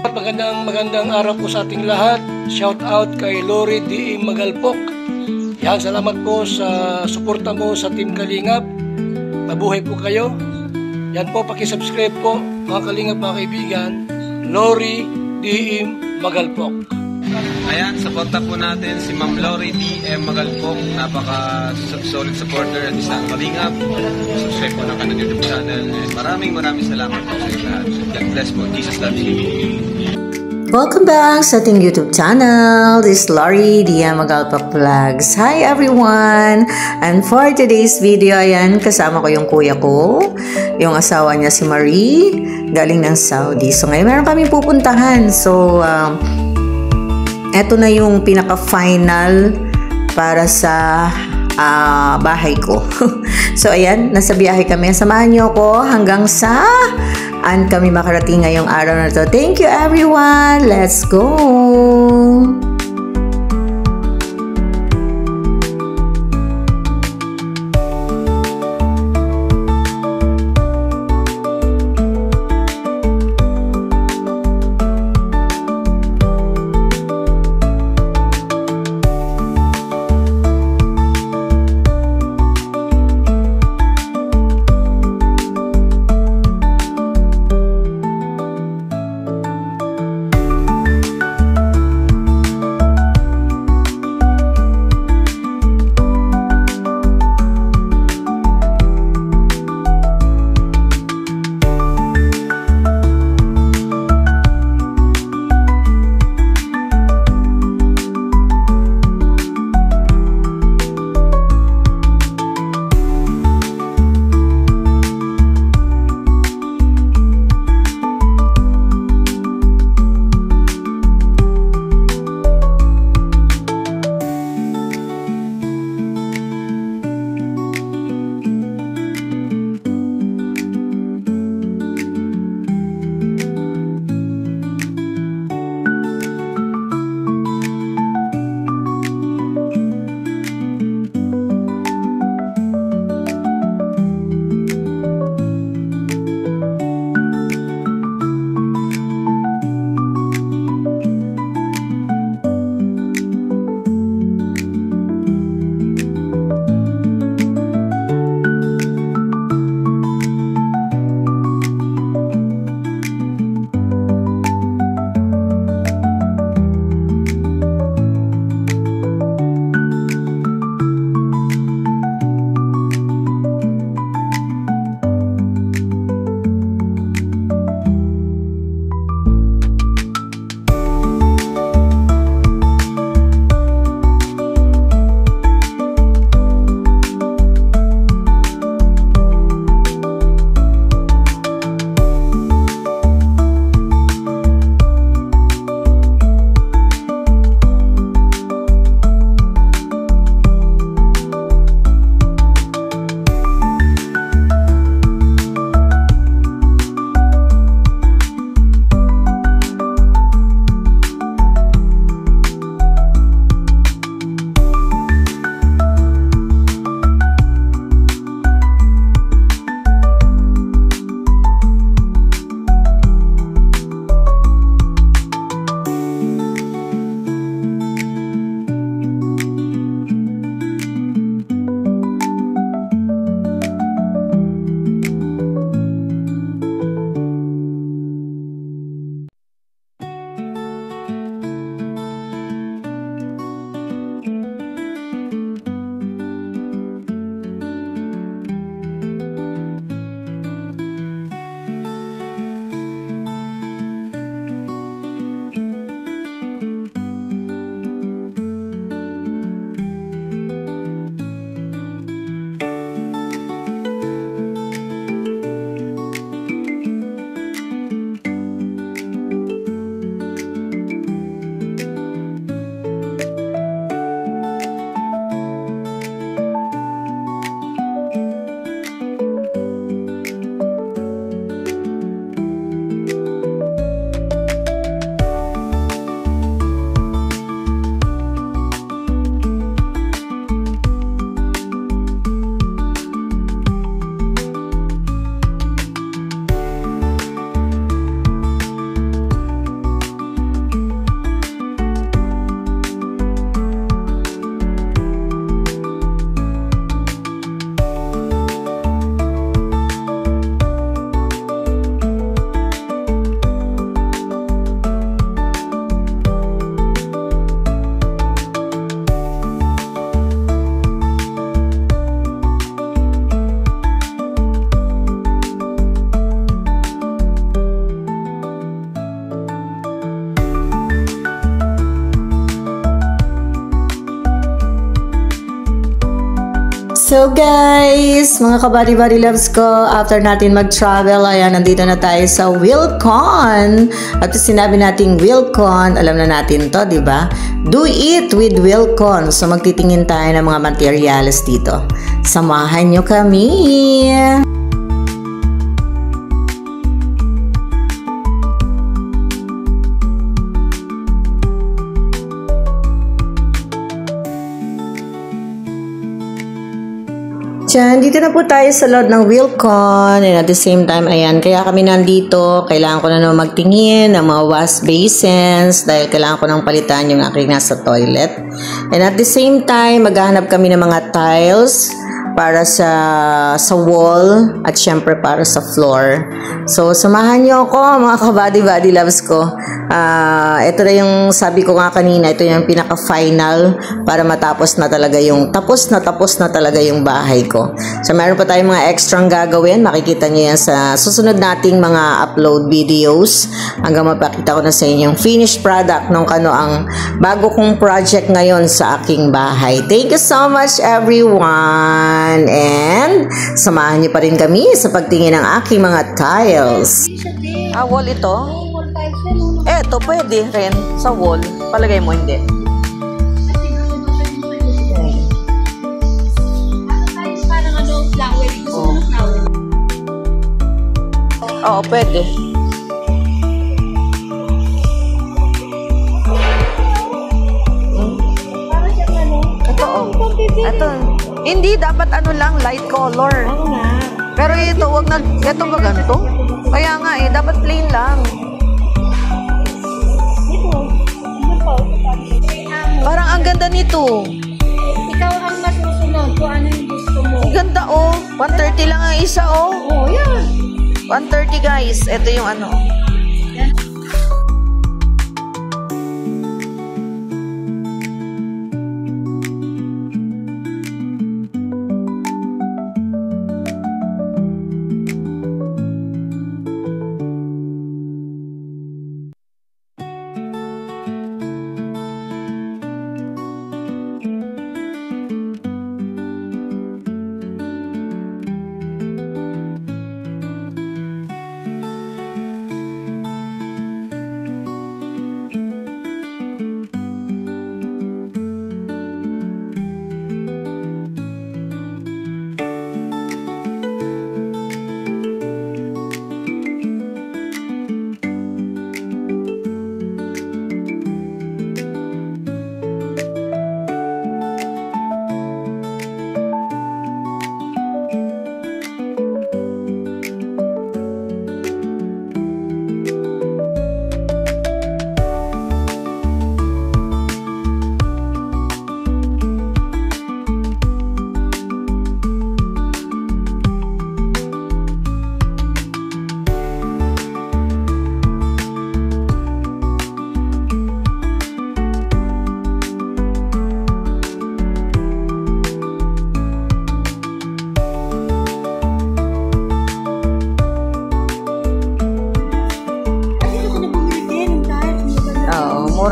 Magandang araw po sa ating lahat. Shout out kay Lori D. Magalpok. Yan, salamat po sa suporta mo sa Team Kalingap. Mabuhay po kayo. Yan po, pakisubscribe po mga Kalingap, mga kaibigan. Lori D. Magalpok. Ayan, supporta po natin si Ma'am Lori D. Magalpok. Napaka-solid supporter at isang Kalingap. Subscribe po ng kanyang YouTube channel. Maraming salamat po sa lahat. God bless po. Jesus loves you. Welcome back sa ating YouTube channel. This is Lori D. Magalpok Vlogs. Hi everyone! And for today's video, ayan, kasama ko yung kuya ko. Yung asawa niya si Marie. Galing ng Saudi. So ngayon meron kami pupuntahan. So, eto na yung pinaka-final para sa bahay ko. So ayan, nasa biyahe kami. Samahan niyo ako hanggang sa kami makarating ngayong araw na to. Thank you everyone. Let's go. So guys, mga kabari-bari loves ko, after natin mag-travel, ayan, nandito na tayo sa Wilcon. At sinabi nating Wilcon, alam na natin to, di ba? Do it with Wilcon. So magtitingin tayo ng mga materials dito. Samahan nyo kami! Diyan, dito na po tayo sa loob ng Wilcon and at the same time, ayan, kaya kami nandito, kailangan ko na naman magtingin ng mga wash basins dahil kailangan ko nang palitan yung aking nasa toilet. And at the same time, maghahanap kami ng mga tiles para sa wall at syempre para sa floor. So, samahan niyo ako mga kabady-body loves ko. Ito na yung sabi ko nga kanina, ito yung pinaka-final para matapos na talaga yung tapos na talaga yung bahay ko. So, meron pa tayong mga extrang gagawin. Makikita niyo yan sa susunod nating mga upload videos hanggang mapakita ko na sa inyo yung finished product ng ang bago kong project ngayon sa aking bahay. Thank you so much everyone! And samahan niyo pa rin kami sa pagtingin ng aking mga tiles. Wall ito? Eto, pwede rin sa wall. Palagay mo, hindi. Oo, pwede. Ito, ito. Hindi, dapat lang, light color. Pero ito, wag na, ito ba ganito? Kaya nga dapat plain lang. Parang ang ganda nito. Ikaw ang masusunod kung ano yung gusto mo. Ang ganda 130 lang ang isa Oh, yan. 130 guys. Ito yung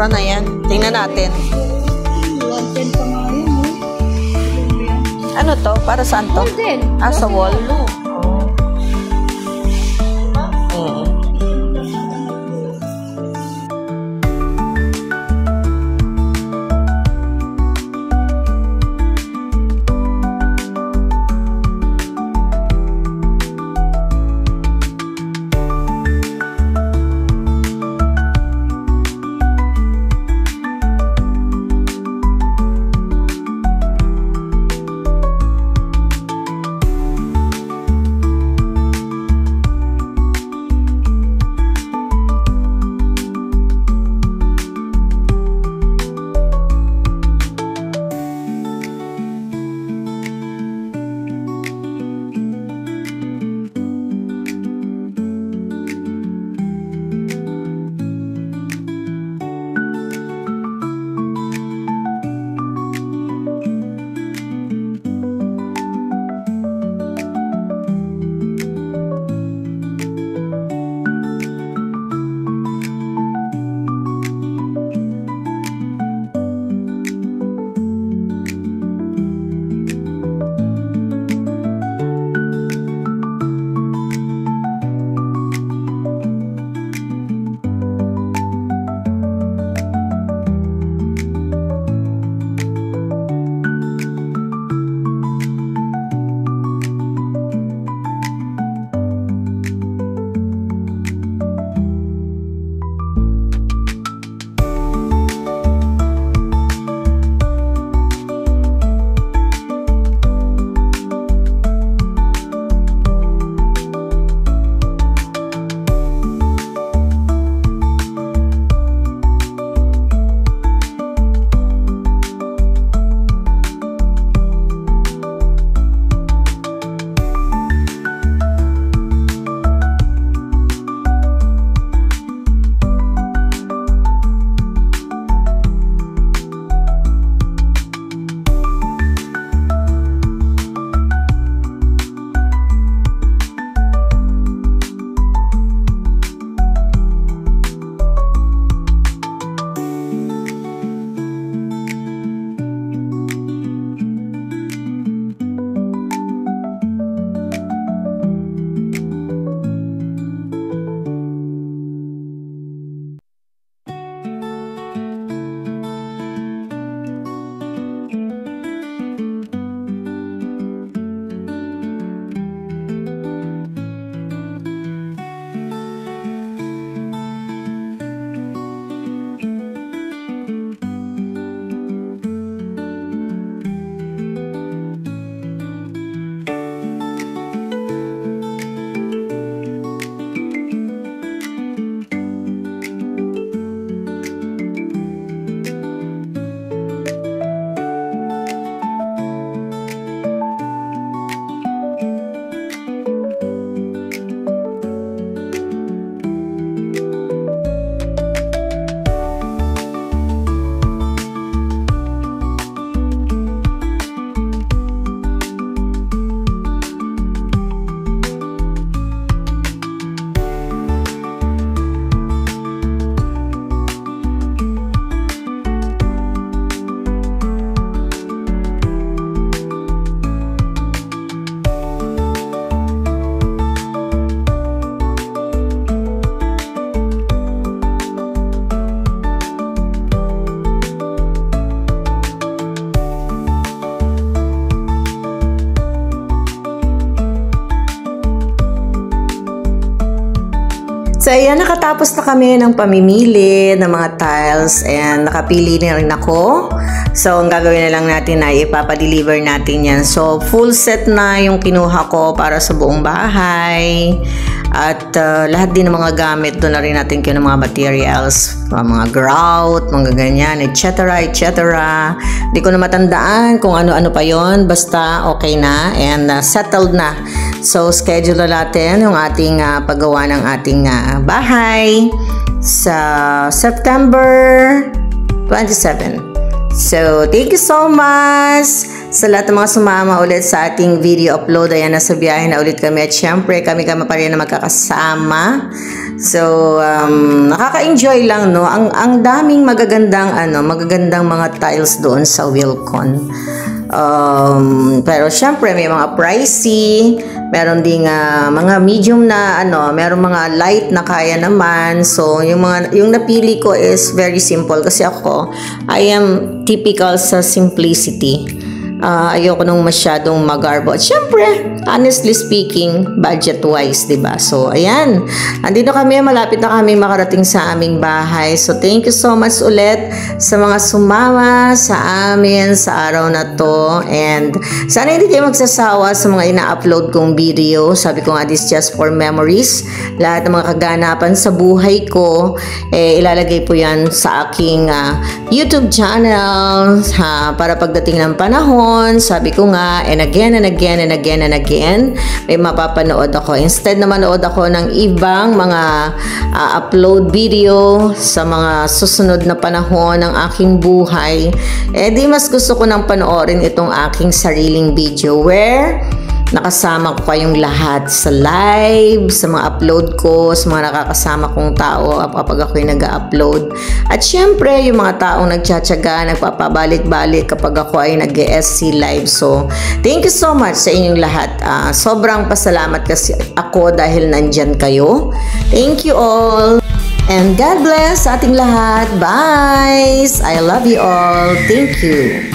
mura na yan. Tingnan natin. 110 pa nga yun, Ano to? Para saan to? Sa wall? So, ayan, nakatapos na kami ng pamimili ng mga tiles and nakapili na rin ako. So, ang gagawin na lang natin ay ipapadeliver natin yan. So, full set na yung kinuha ko para sa buong bahay. At lahat din ng mga gamit, doon na rin natin kinuha ng mga materials. Mga grout, mga ganyan, etc. Hindi ko na matandaan kung ano-ano pa yon. Basta okay na and settled na. So, schedule na natin yung ating paggawa ng ating bahay sa September 27. So, thank you so much sa lahat ng mga sumama ulit sa ating video upload. Ayan, nasa biyahe na ulit kami at syempre kami pa rin na magkakasama. So, nakaka-enjoy lang, no? Ang daming magagandang mga tiles doon sa Wilcon. Pero syempre may mga pricey, meron ding mga medium na meron mga light na kaya naman. So yung napili ko is very simple kasi ako I am typical sa simplicity. Ayoko nung masyadong magarbo. At syempre, honestly speaking, budget-wise, diba? So, ayan. Andito kami, malapit na kami makarating sa aming bahay. So, thank you so much ulit sa mga sumama sa amin sa araw na to. And, sana hindi kayo magsasawa sa mga ina-upload kong video. Sabi ko nga, this just for memories. Lahat ng mga kaganapan sa buhay ko, ilalagay po yan sa aking YouTube channel para pagdating ng panahon. Sabi ko nga, and again, may mapapanood ako. Instead na manood ako ng ibang mga upload video sa mga susunod na panahon ng aking buhay, di mas gusto ko nang panoorin itong aking sariling video where nakasama ko kayong lahat sa live, sa mga upload ko, sa mga nakakasama kong tao kapag ako'y nag-upload. At syempre, yung mga taong nagtsatsaga, nagpapabalik-balik kapag ako ay nag-SC live. So, thank you so much sa inyong lahat. Sobrang pasalamat kasi ako dahil nandyan kayo. Thank you all. And God bless sa ating lahat. Bye! I love you all. Thank you.